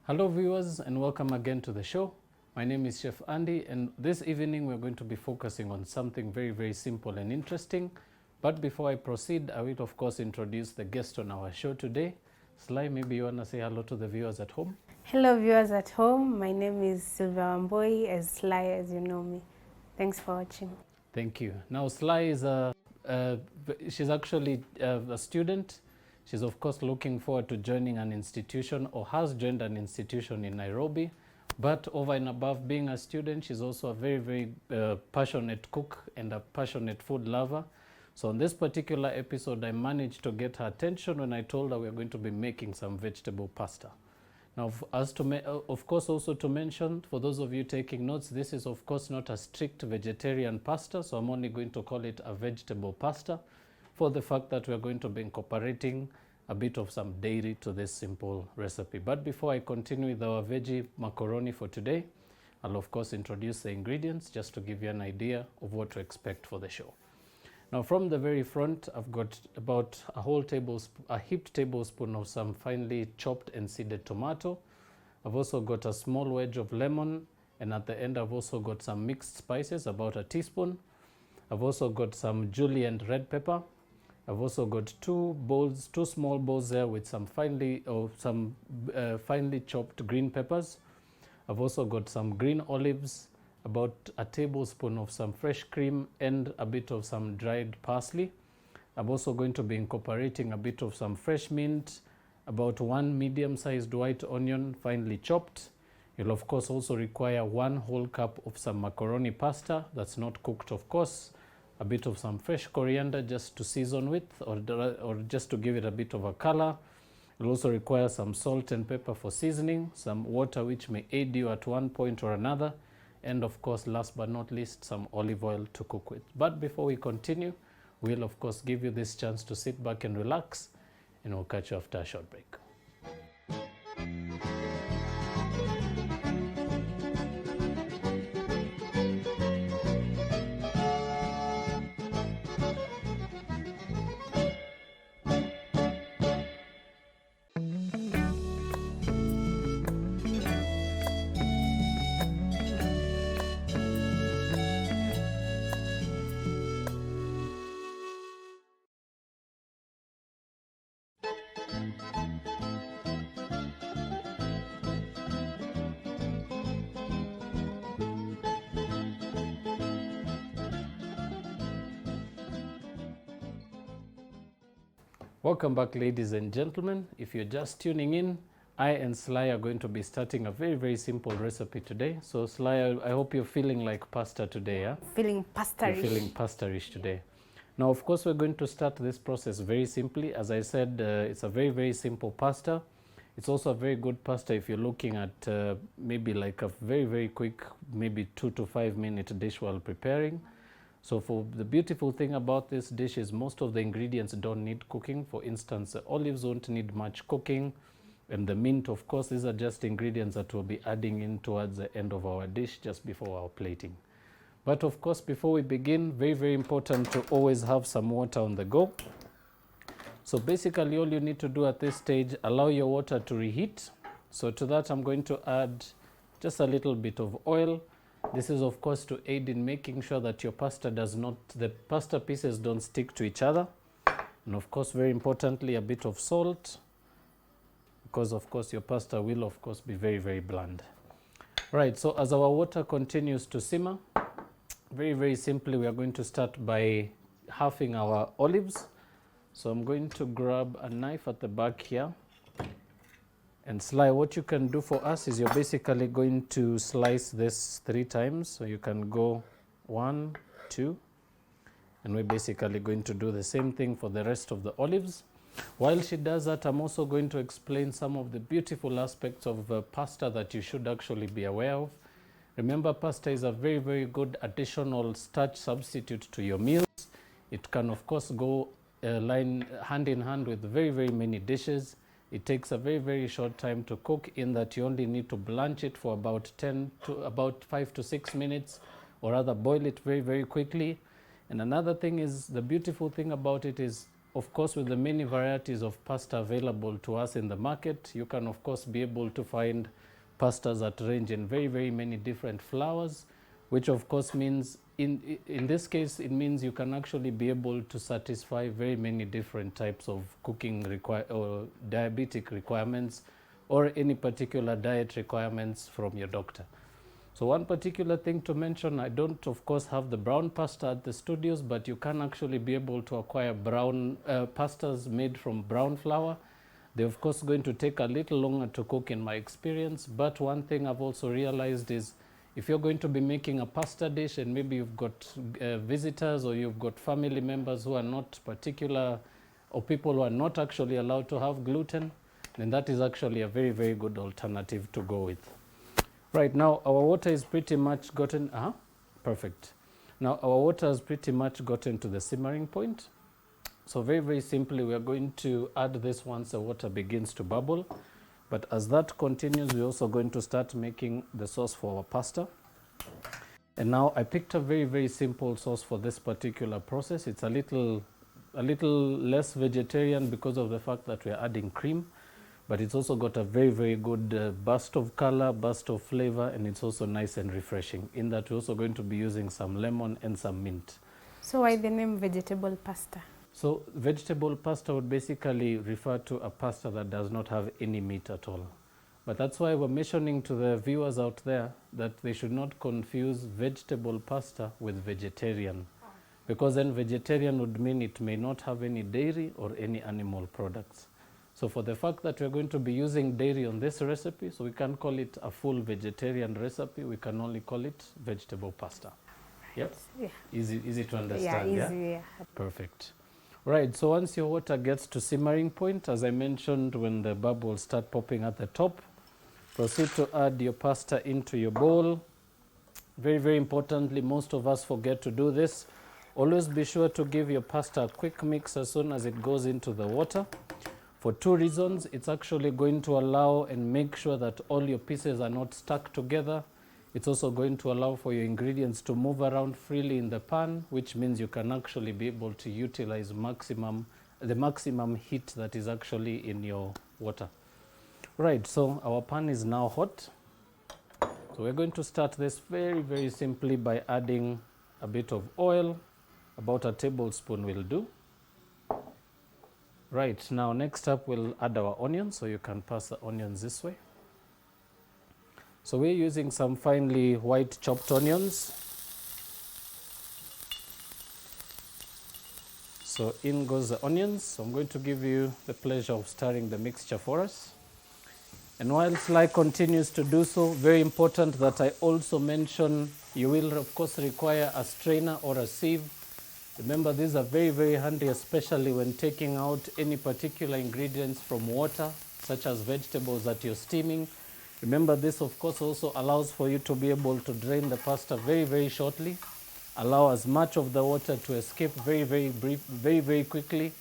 Hello viewers, and welcome again to the show. My name is Chef Andy, and this evening we're going to be focusing on something very simple and interesting. But before I proceed, I will of course introduce the guest on our show today. Sly, maybe you want to say hello to the viewers at home? Hello viewers at home, my name is Slyvia Wambui, as Sly as you know me. Thanks for watching. Thank you. Now Sly is she's actually a student. She's of course looking forward to joining an institution, or has joined an institution in Nairobi. But over and above being a student, she's also a very passionate cook and a passionate food lover. So on this particular episode, I managed to get her attention when I told her we're going to be making some vegetable pasta. Now, of course, also to mention, for those of you taking notes, this is of course not a strict vegetarian pasta, so I'm only going to call it a vegetable pasta, for the fact that we're going to be incorporating a bit of some dairy to this simple recipe. But before I continue with our veggie macaroni for today, I'll of course introduce the ingredients just to give you an idea of what to expect for the show. Now from the very front, I've got about a heaped tablespoon of some finely chopped and seeded tomato. I've also got a small wedge of lemon, and at the end I've also got some mixed spices, about a teaspoon. I've also got some julienne red pepper. I've also got two small bowls there with some finely chopped green peppers. I've also got some green olives, about a tablespoon of some fresh cream, and a bit of some dried parsley. I'm also going to be incorporating a bit of some fresh mint, about one medium-sized white onion finely chopped. You'll of course also require 1 whole cup of some macaroni pasta that's not cooked, of course. A bit of some fresh coriander just to season with, or just to give it a bit of a color. You'll also require some salt and pepper for seasoning, some water which may aid you at one point or another, and of course, last but not least, some olive oil to cook with. But before we continue, we'll of course give you this chance to sit back and relax, and we'll catch you after a short break. Welcome back, ladies and gentlemen. If you're just tuning in, I and Sly are going to be starting a very simple recipe today. So Sly, I hope you're feeling like pasta today, yeah? Feeling pasta-ish. You're feeling pasta-ish today. Now, of course, we're going to start this process very simply. As I said, it's a very simple pasta. It's also a very good pasta if you're looking at maybe like a very quick, maybe 2 to 5 minute dish while preparing. So for the beautiful thing about this dish is most of the ingredients don't need cooking. For instance, the olives won't need much cooking, and the mint, of course, these are just ingredients that we'll be adding in towards the end of our dish, just before our plating. But of course, before we begin, very important to always have some water on the go. So basically all you need to do at this stage, allow your water to reheat. So to that I'm going to add just a little bit of oil. This is of course to aid in making sure that your pasta the pasta pieces don't stick to each other. And of course, very importantly, a bit of salt, because of course your pasta will of course be very bland. Right, so as our water continues to simmer, very simply we are going to start by halving our olives. So I'm going to grab a knife at the back here. And Sly, what you can do for us is you're basically going to slice this 3 times. So you can go 1, 2, and we're basically going to do the same thing for the rest of the olives. While she does that, I'm also going to explain some of the beautiful aspects of pasta that you should actually be aware of. Remember, pasta is a very, very good additional starch substitute to your meals. It can, of course, go hand in hand with very, very many dishes. It takes a very, very short time to cook, in that you only need to blanch it for about 5 to 6 minutes, or rather boil it very, very quickly. And another thing is, the beautiful thing about it is, of course, with the many varieties of pasta available to us in the market, you can, of course, be able to find pastas that range in very, very many different flours, which, of course, means, in this case, it means you can actually be able to satisfy very many different types of cooking or diabetic requirements, or any particular diet requirements from your doctor. So one particular thing to mention, I don't, of course, have the brown pasta at the studios, but you can actually be able to acquire brown pastas made from brown flour. They're, of course, going to take a little longer to cook in my experience, but one thing I've also realized is, if you're going to be making a pasta dish and maybe you've got visitors, or you've got family members who are not particular, or people who are not actually allowed to have gluten, then that is actually a very, very good alternative to go with. Right, now our water is pretty much gotten, perfect. Now our water has pretty much gotten to the simmering point. So very, very simply, we are going to add this once the water begins to bubble. But as that continues, we're also going to start making the sauce for our pasta. And now I picked a very, very simple sauce for this particular process. It's a little less vegetarian because of the fact that we're adding cream. But it's also got a very, very good burst of color, burst of flavor, and it's also nice and refreshing, in that we're also going to be using some lemon and some mint. So why the name vegetable pasta? So vegetable pasta would basically refer to a pasta that does not have any meat at all. But that's why we're mentioning to the viewers out there that they should not confuse vegetable pasta with vegetarian. Because then vegetarian would mean it may not have any dairy or any animal products. So for the fact that we're going to be using dairy on this recipe, so we can't call it a full vegetarian recipe, we can only call it vegetable pasta. Yep. Yeah. Easy to understand. Yeah, easy. Yeah. Perfect. Right, so once your water gets to simmering point, as I mentioned, when the bubbles start popping at the top, proceed to add your pasta into your bowl. Very, very importantly, most of us forget to do this. Always be sure to give your pasta a quick mix as soon as it goes into the water. For two reasons. It's actually going to allow and make sure that all your pieces are not stuck together. It's also going to allow for your ingredients to move around freely in the pan, which means you can actually be able to utilize the maximum heat that is actually in your water. Right, so our pan is now hot. So we're going to start this very, very simply by adding a bit of oil. About a tablespoon will do. Right, now next up we'll add our onions, so you can pass the onions this way. So we're using some finely white chopped onions. So in goes the onions. So I'm going to give you the pleasure of stirring the mixture for us. And while Sly continues to do so, very important that I also mention, you will of course require a strainer or a sieve. Remember, these are very, very handy, especially when taking out any particular ingredients from water, such as vegetables that you're steaming. Remember, this of course also allows for you to be able to drain the pasta very, very shortly, allow as much of the water to escape very, very quickly,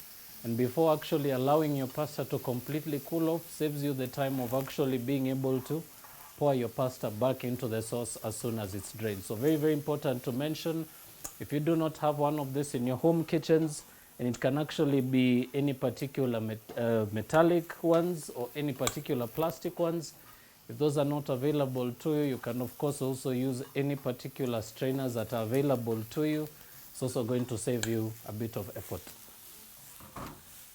and before actually allowing your pasta to completely cool off, saves you the time of actually being able to pour your pasta back into the sauce as soon as it's drained. So very, very important to mention. If you do not have one of this in your home kitchens, and it can actually be any particular metallic ones or any particular plastic ones, if those are not available to you, you can of course also use any particular strainers that are available to you. It's also going to save you a bit of effort.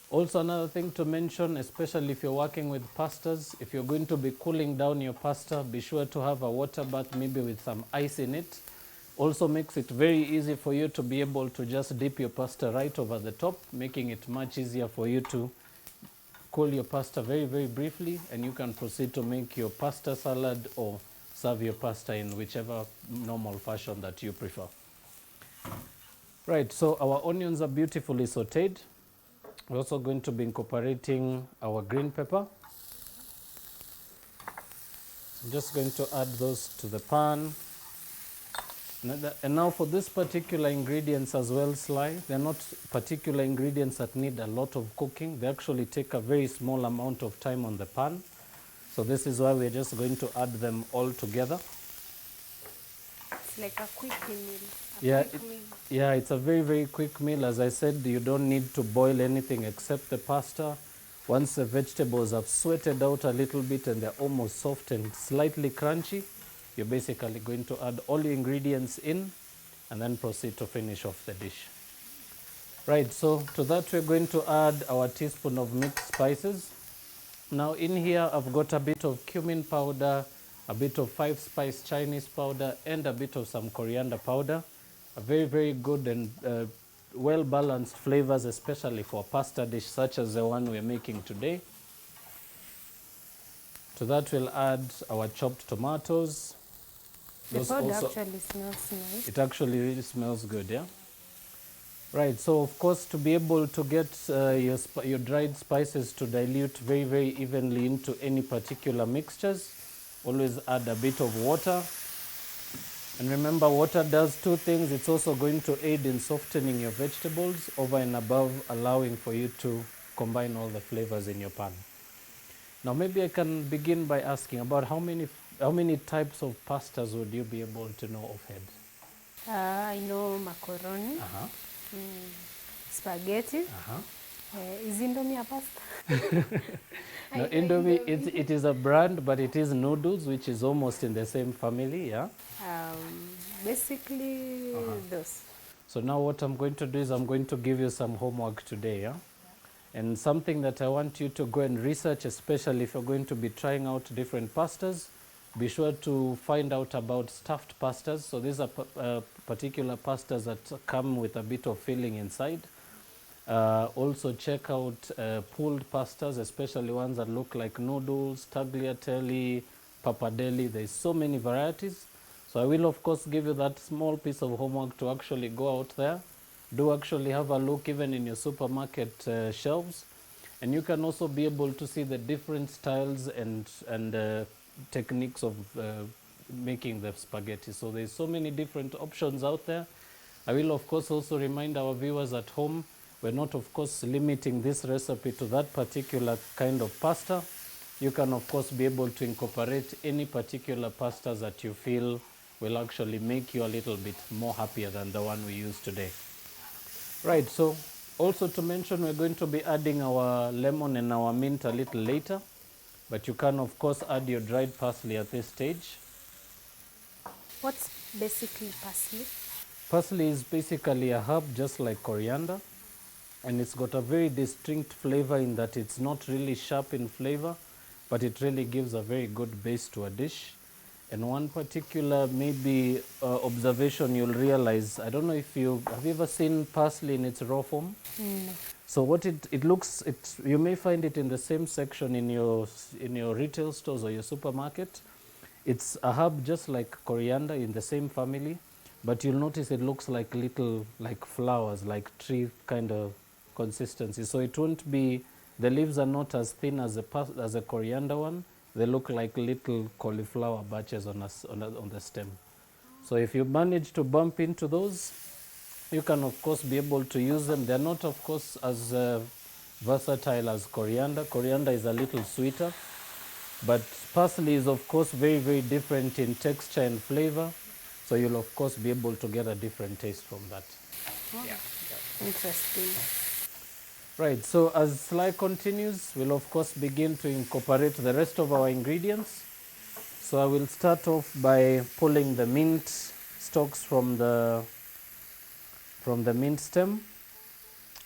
Also, another thing to mention, especially if you're working with pastas, if you're going to be cooling down your pasta, be sure to have a water bath, maybe with some ice in it. Also makes it very easy for you to be able to just dip your pasta right over the top, making it much easier for you to cool your pasta very, very briefly, and you can proceed to make your pasta salad or serve your pasta in whichever normal fashion that you prefer. Right, so our onions are beautifully sauteed. We're also going to be incorporating our green pepper. I'm just going to add those to the pan. And now for this particular ingredients as well, Sly, they're not particular ingredients that need a lot of cooking. They actually take a very small amount of time on the pan. So this is why we're just going to add them all together. It's like a quick meal. Yeah, it's a very, very quick meal. As I said, you don't need to boil anything except the pasta. Once the vegetables have sweated out a little bit and they're almost soft and slightly crunchy, you're basically going to add all your ingredients in and then proceed to finish off the dish. Right, so to that we're going to add our teaspoon of mixed spices. Now in here I've got a bit of cumin powder, a bit of 5-spice Chinese powder, and a bit of some coriander powder. A very, very good and well-balanced flavors, especially for a pasta dish such as the one we're making today. To that we'll add our chopped tomatoes. The powder actually smells nice. It actually really smells good, yeah? Right, so of course to be able to get your dried spices to dilute very, very evenly into any particular mixtures, always add a bit of water. And remember, water does two things. It's also going to aid in softening your vegetables over and above, allowing for you to combine all the flavors in your pan. Now maybe I can begin by asking about how many types of pastas would you be able to know offhand? I know macaroni, spaghetti. Is Indomie a pasta? No, Indomie, it is a brand, but it is noodles, which is almost in the same family, yeah? Basically, those. So now what I'm going to do is I'm going to give you some homework today, yeah? And something that I want you to go and research, especially if you're going to be trying out different pastas, be sure to find out about stuffed pastas. So these are particular pastas that come with a bit of filling inside. Also check out pulled pastas, especially ones that look like noodles, tagliatelle, pappardelle. There's so many varieties. So I will of course give you that small piece of homework to actually go out there. Do actually have a look even in your supermarket shelves. And you can also be able to see the different styles and techniques of making the spaghetti. So there's so many different options out there. I will of course also remind our viewers at home, we're not of course limiting this recipe to that particular kind of pasta. You can of course be able to incorporate any particular pastas that you feel will actually make you a little bit more happier than the one we used today. Right, so also to mention, we're going to be adding our lemon and our mint a little later, but you can of course add your dried parsley at this stage. What's basically parsley? Parsley is basically a herb just like coriander, and it's got a very distinct flavor in that it's not really sharp in flavor, but it really gives a very good base to a dish. And one particular maybe observation you'll realize, I don't know if have you ever seen parsley in its raw form? No. So what it looks, you may find it in the same section in your retail stores or your supermarket. It's a herb just like coriander in the same family, but you'll notice it looks like little like flowers, like tree kind of consistency. So it won't be, the leaves are not as thin as a coriander one. They look like little cauliflower batches on the stem. So if you manage to bump into those, you can of course be able to use them. They're not of course as versatile as coriander. Coriander is a little sweeter, but parsley is of course very, very different in texture and flavor. So you'll of course be able to get a different taste from that. Oh, yeah. Interesting. Right, so as Sly continues, we'll of course begin to incorporate the rest of our ingredients. So I will start off by pulling the mint stalks from the mint stem.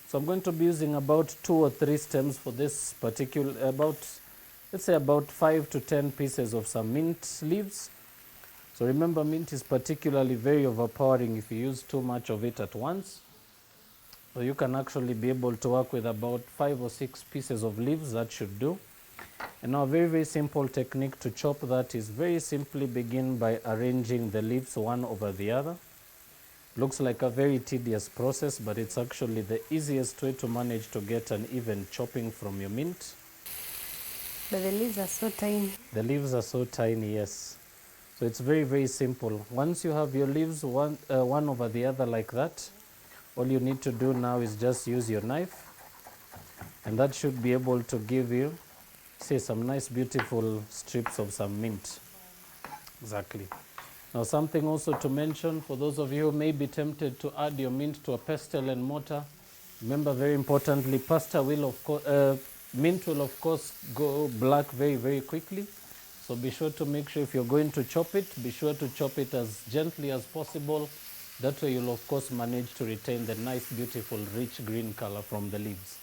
So I'm going to be using about 2 or 3 stems for this particular, let's say about 5 to 10 pieces of some mint leaves. So remember, mint is particularly very overpowering if you use too much of it at once. So you can actually be able to work with about 5 or 6 pieces of leaves. That should do. And now a very, very simple technique to chop that is very simply begin by arranging the leaves one over the other. Looks like a very tedious process, but it's actually the easiest way to manage to get an even chopping from your mint. But the leaves are so tiny. The leaves are so tiny, yes. So it's very, very simple. Once you have your leaves one over the other like that, all you need to do now is just use your knife, and that should be able to give you, say, some nice beautiful strips of some mint. Exactly. Now, something also to mention for those of you who may be tempted to add your mint to a pestle and mortar, remember, very importantly, mint will of course go black very, very quickly. So be sure to make sure if you're going to chop it, be sure to chop it as gently as possible. That way you'll of course manage to retain the nice, beautiful, rich green color from the leaves.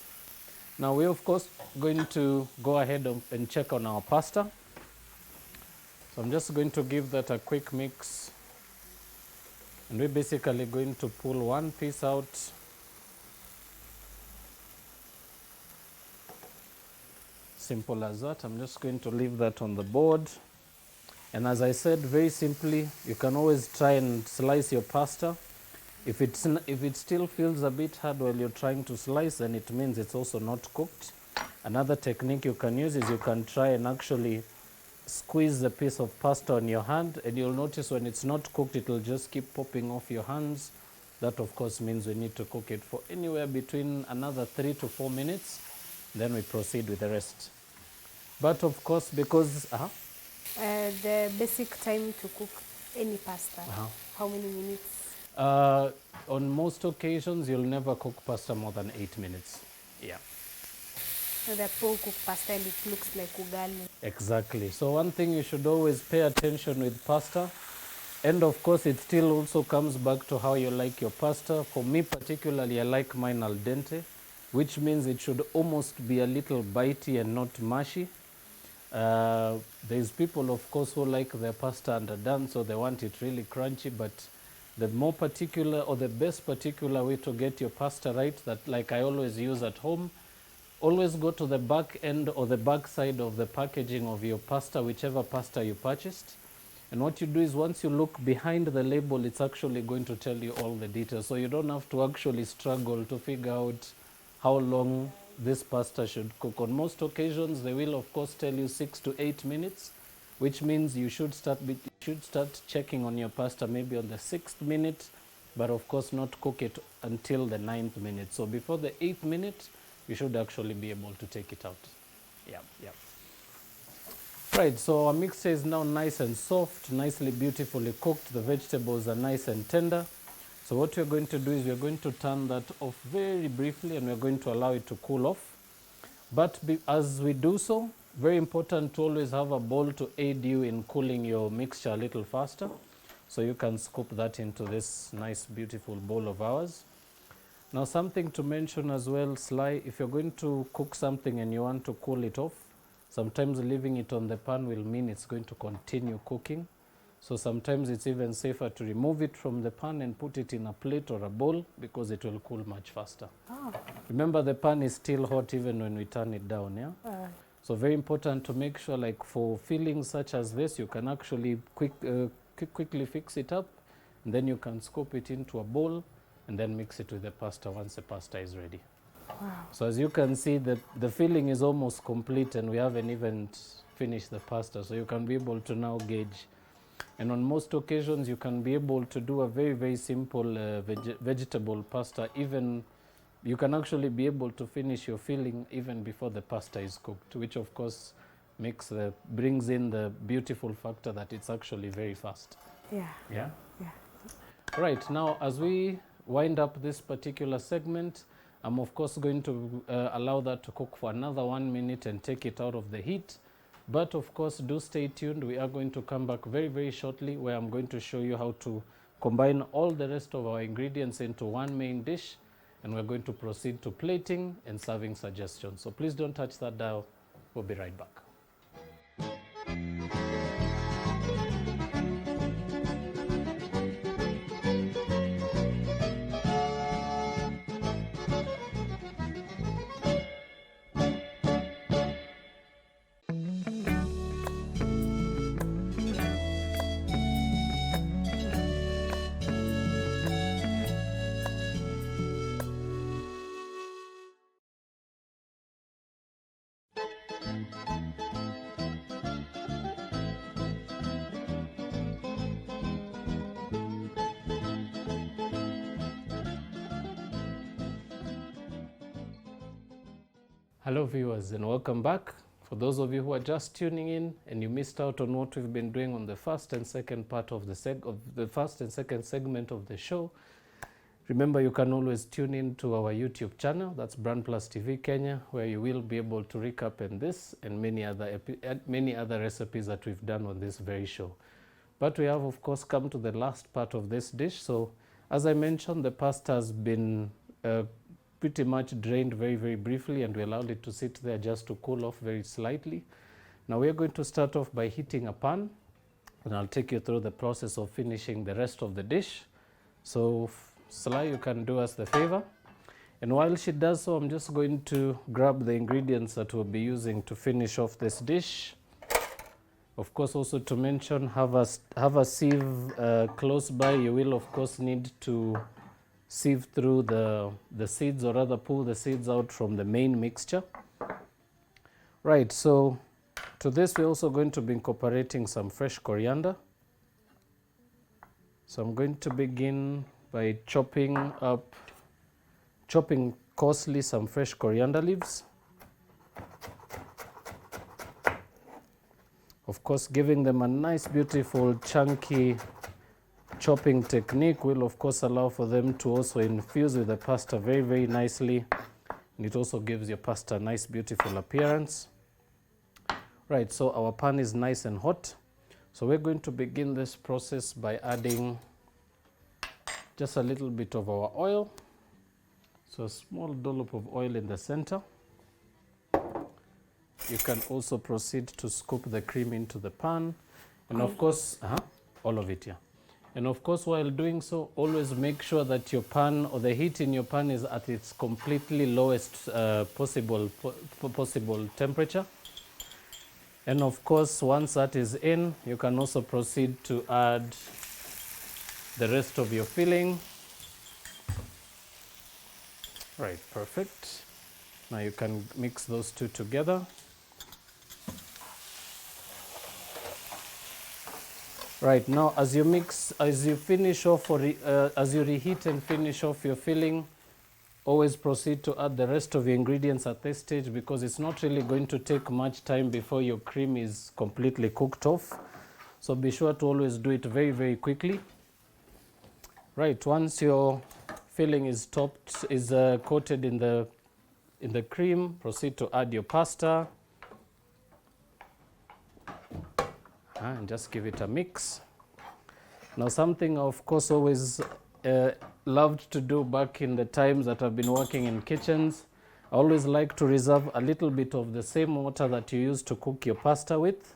Now we're of course going to go ahead and check on our pasta. So I'm just going to give that a quick mix. And we're basically going to pull one piece out. Simple as that. I'm just going to leave that on the board. And as I said, very simply, you can always try and slice your pasta. If it still feels a bit hard while you're trying to slice, then it means it's also not cooked. Another technique you can use is you can try and actually squeeze the piece of pasta on your hand, and you'll notice when it's not cooked, it'll just keep popping off your hands. That of course means we need to cook it for anywhere between another 3 to 4 minutes. Then we proceed with the rest. But of course, because The basic time to cook any pasta, how many minutes? on most occasions, you'll never cook pasta more than 8 minutes. Yeah. So the poor cooked pasta and it looks like ugali. Exactly. So one thing you should always pay attention with pasta, and of course it still also comes back to how you like your pasta. For me particularly, I like mine al dente, which means it should almost be a little bitey and not mushy. There's people of course who like their pasta underdone, so they want it really crunchy, but the more particular or the best particular way to get your pasta right, that like I always use at home, always go to the back end or the back side of the packaging of your pasta, whichever pasta you purchased. And what you do is once you look behind the label, it's actually going to tell you all the details. So you don't have to actually struggle to figure out how long this pasta should cook. On most occasions, they will of course tell you 6 to 8 minutes, which means you should start checking on your pasta maybe on the 6th minute, but of course not cook it until the 9th minute. So before the 8th minute, you should actually be able to take it out. Yeah. Right, so our mixture is now nice and soft, nicely, beautifully cooked. The vegetables are nice and tender. So what we're going to do is we're going to turn that off very briefly, and we're going to allow it to cool off. But as we do so, very important to always have a bowl to aid you in cooling your mixture a little faster. So you can scoop that into this nice, beautiful bowl of ours. Now something to mention as well, Sly, if you're going to cook something and you want to cool it off, sometimes leaving it on the pan will mean it's going to continue cooking. So sometimes it's even safer to remove it from the pan and put it in a plate or a bowl, because it will cool much faster. Remember, the pan is still hot even when we turn it down, yeah? So very important to make sure, like for fillings such as this, you can actually quickly fix it up, and then you can scoop it into a bowl and then mix it with the pasta once the pasta is ready. Wow. So as you can see, the filling is almost complete, and we haven't even finished the pasta. So you can be able to now gauge. And on most occasions, you can be able to do a very, very simple vegetable pasta. Even you can actually be able to finish your filling even before the pasta is cooked, which of course brings in the beautiful factor that it's actually very fast. Yeah. Right, now as we wind up this particular segment, I'm of course going to allow that to cook for another 1 minute and take it out of the heat. But of course, do stay tuned. We are going to come back very, very shortly, where I'm going to show you how to combine all the rest of our ingredients into one main dish, and we're going to proceed to plating and serving suggestions. So please don't touch that dial. We'll be right back. Hello viewers and welcome back. For those of you who are just tuning in and you missed out on what we've been doing on the first and second part of the first and second segment of the show, remember you can always tune in to our YouTube channel, that's BrandPlus TV Kenya, where you will be able to recap on this and many other recipes that we've done on this very show. But we have of course come to the last part of this dish. So as I mentioned, the pasta has been pretty much drained very, very briefly, and we allowed it to sit there just to cool off very slightly. Now we're going to start off by heating a pan, and I'll take you through the process of finishing the rest of the dish. So Sly, you can do us the favor. And while she does so, I'm just going to grab the ingredients that we'll be using to finish off this dish. Of course, also to mention, have a sieve close by. You will of course need to sieve through the seeds, or rather pull the seeds out from the main mixture. Right, so to this we're also going to be incorporating some fresh coriander. So I'm going to begin by chopping coarsely some fresh coriander leaves. Of course, giving them a nice, beautiful, chunky chopping technique will of course allow for them to also infuse with the pasta very, very nicely, and it also gives your pasta a nice, beautiful appearance. Right, so our pan is nice and hot, so we're going to begin this process by adding just a little bit of our oil. So a small dollop of oil in the center. You can also proceed to scoop the cream into the pan, and of course all of it, yeah. And of course, while doing so, always make sure that your pan, or the heat in your pan, is at its completely lowest possible temperature. And of course, once that is in, you can also proceed to add the rest of your filling. Right, perfect. Now you can mix those two together. Right, now as you finish off, as you reheat and finish off your filling, always proceed to add the rest of your ingredients at this stage, because it's not really going to take much time before your cream is completely cooked off. So be sure to always do it very, very quickly. Right, once your filling is coated in the cream, proceed to add your pasta. And just give it a mix. Now, something of course always loved to do back in the times that I've been working in kitchens, I always like to reserve a little bit of the same water that you use to cook your pasta with,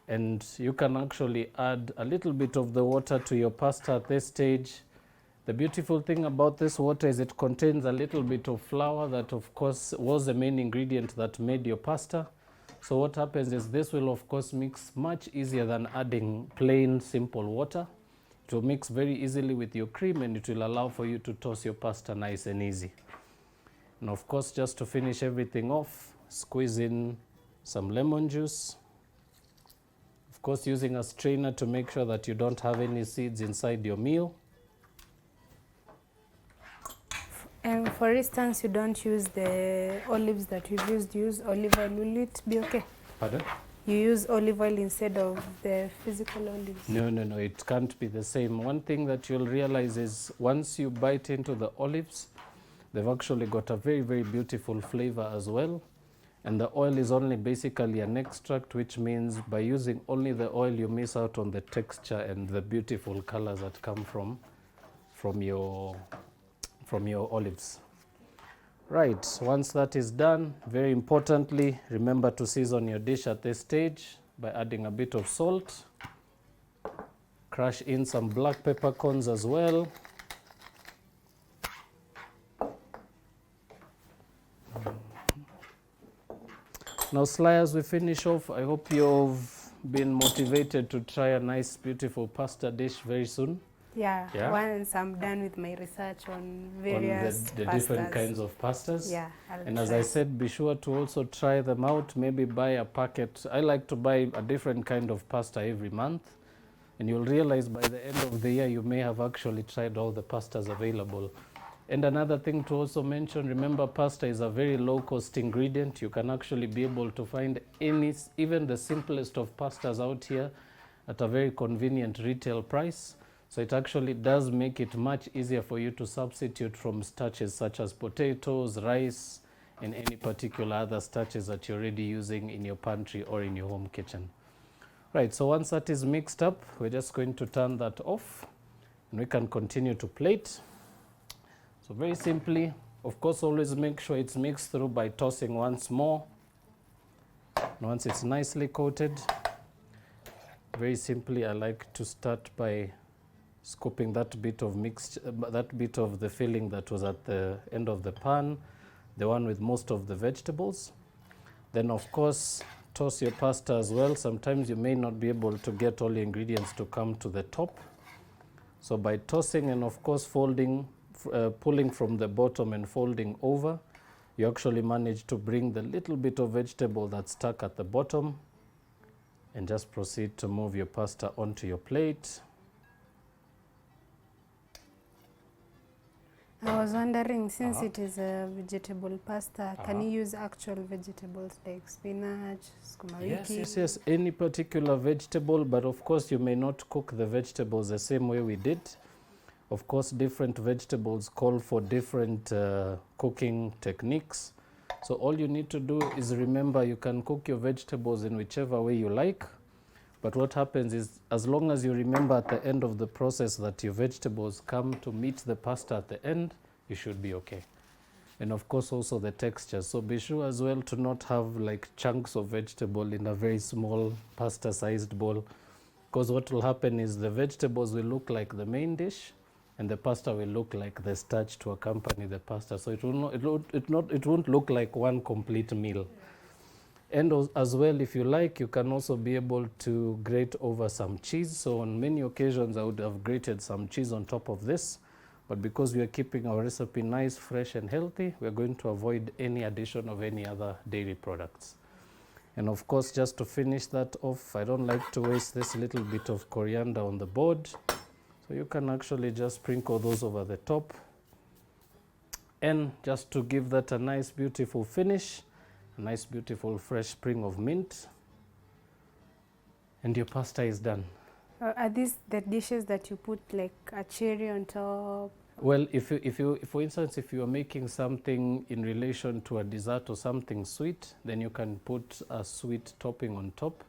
and you can actually add a little bit of the water to your pasta at this stage. The beautiful thing about this water is it contains a little bit of flour that of course was the main ingredient that made your pasta. So what happens is this will of course mix much easier than adding plain simple water. It will mix very easily with your cream, and it will allow for you to toss your pasta nice and easy. And of course, just to finish everything off, squeeze in some lemon juice. Of course, using a strainer to make sure that you don't have any seeds inside your meal. And for instance, you don't use the olives that you've used, use olive oil. Will it be okay? Pardon? You use olive oil instead of the physical olives. No, it can't be the same. One thing that you'll realize is once you bite into the olives, they've actually got a very, very beautiful flavor as well. And the oil is only basically an extract, which means by using only the oil, you miss out on the texture and the beautiful colors that come from your olives. Right, once that is done, very importantly, remember to season your dish at this stage by adding a bit of salt. Crush in some black peppercorns as well. Now, Sly, as we finish off, I hope you've been motivated to try a nice, beautiful pasta dish very soon. Yeah. Once I'm done with my research on the different kinds of pastas. Yeah. And as I said, be sure to also try them out. Maybe buy a packet. I like to buy a different kind of pasta every month. And you'll realize by the end of the year, you may have actually tried all the pastas available And another thing to also mention, remember pasta is a very low cost ingredient. You can actually be able to find even the simplest of pastas out here at a very convenient retail price. So it actually does make it much easier for you to substitute from starches such as potatoes, rice, and any particular other starches that you're already using in your pantry or in your home kitchen. Right, so once that is mixed up, we're just going to turn that off and we can continue to plate. So very simply, of course, always make sure it's mixed through by tossing once more. And once it's nicely coated, very simply, I like to start by scooping that bit of the filling that was at the end of the pan, the one with most of the vegetables. Then, of course, toss your pasta as well. Sometimes you may not be able to get all the ingredients to come to the top. So by tossing and, of course, folding, pulling from the bottom and folding over, you actually manage to bring the little bit of vegetable that's stuck at the bottom and just proceed to move your pasta onto your plate. I was wondering, since it is a vegetable pasta, can you use actual vegetables like spinach, sukuma wiki? Yes, any particular vegetable, but of course you may not cook the vegetables the same way we did. Of course, different vegetables call for different cooking techniques. So all you need to do is remember you can cook your vegetables in whichever way you like. But what happens is, as long as you remember at the end of the process that your vegetables come to meet the pasta at the end, you should be okay. And of course also the texture. So be sure as well to not have like chunks of vegetable in a very small pasta sized bowl. Because what will happen is the vegetables will look like the main dish and the pasta will look like the starch to accompany the pasta. So it won't look like one complete meal. And as well, if you like, you can also be able to grate over some cheese. So on many occasions, I would have grated some cheese on top of this. But because we are keeping our recipe nice, fresh, and healthy, we're going to avoid any addition of any other dairy products. And of course, just to finish that off, I don't like to waste this little bit of coriander on the board. So you can actually just sprinkle those over the top. And just to give that a nice, beautiful finish, a nice, beautiful, fresh sprig of mint. And your pasta is done. Are these the dishes that you put like a cherry on top? Well, if for instance, if you are making something in relation to a dessert or something sweet, then you can put a sweet topping on top.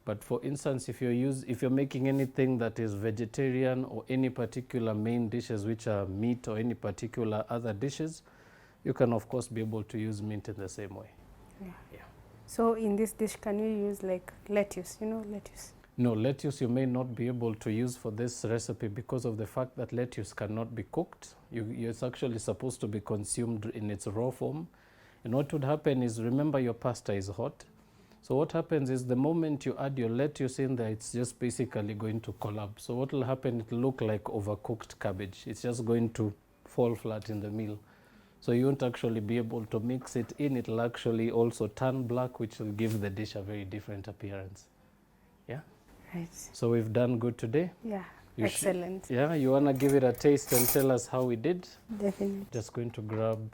But for instance, if you're making anything that is vegetarian or any particular main dishes which are meat or any particular other dishes, you can of course be able to use mint in the same way. Yeah. So in this dish, can you use like lettuce, lettuce? No, lettuce you may not be able to use for this recipe because of the fact that lettuce cannot be cooked. It's actually supposed to be consumed in its raw form. And what would happen is, remember your pasta is hot. So what happens is the moment you add your lettuce in there, it's just basically going to collapse. So what will happen, it will look like overcooked cabbage. It's just going to fall flat in the meal. So you won't actually be able to mix it in. It will actually also turn black, which will give the dish a very different appearance. Yeah? Right. So we've done good today. Yeah, excellent. Yeah, you want to give it a taste and tell us how we did? Definitely. Just going to grab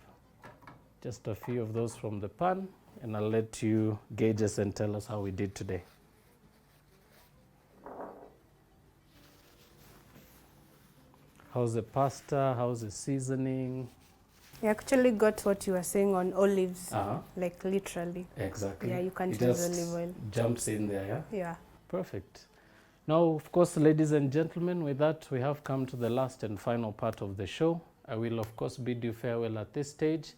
just a few of those from the pan, and I'll let you gauge us and tell us how we did today. How's the pasta? How's the seasoning? You actually got what you were saying on olives, like literally. Exactly. Yeah, you can't it use just olive oil. Jumps in there, yeah? Yeah. Perfect. Now, of course, ladies and gentlemen, with that, we have come to the last and final part of the show. I will, of course, bid you farewell at this stage.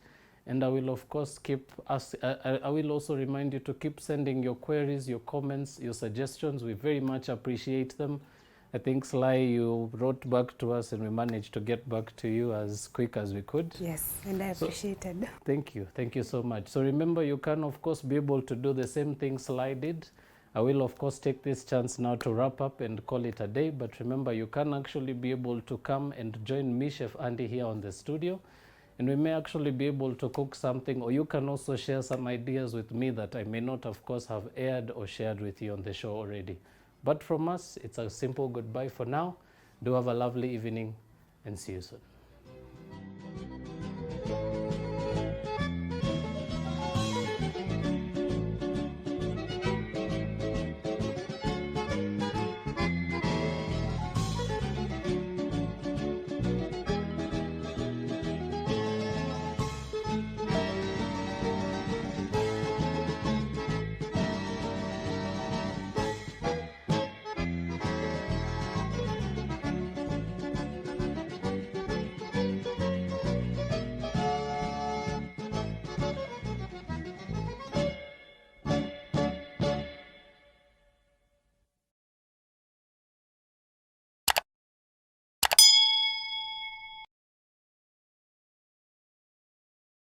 And I will, of course, I will also remind you to keep sending your queries, your comments, your suggestions. We very much appreciate them. I think, Sly, you wrote back to us and we managed to get back to you as quick as we could. Yes, and I appreciated. Thank you. Thank you so much. So remember, you can, of course, be able to do the same thing Sly did. I will, of course, take this chance now to wrap up and call it a day. But remember, you can actually be able to come and join me, Chef Andy, here on the studio. And we may actually be able to cook something, or you can also share some ideas with me that I may not, of course, have aired or shared with you on the show already. But from us, it's a simple goodbye for now. Do have a lovely evening and see you soon.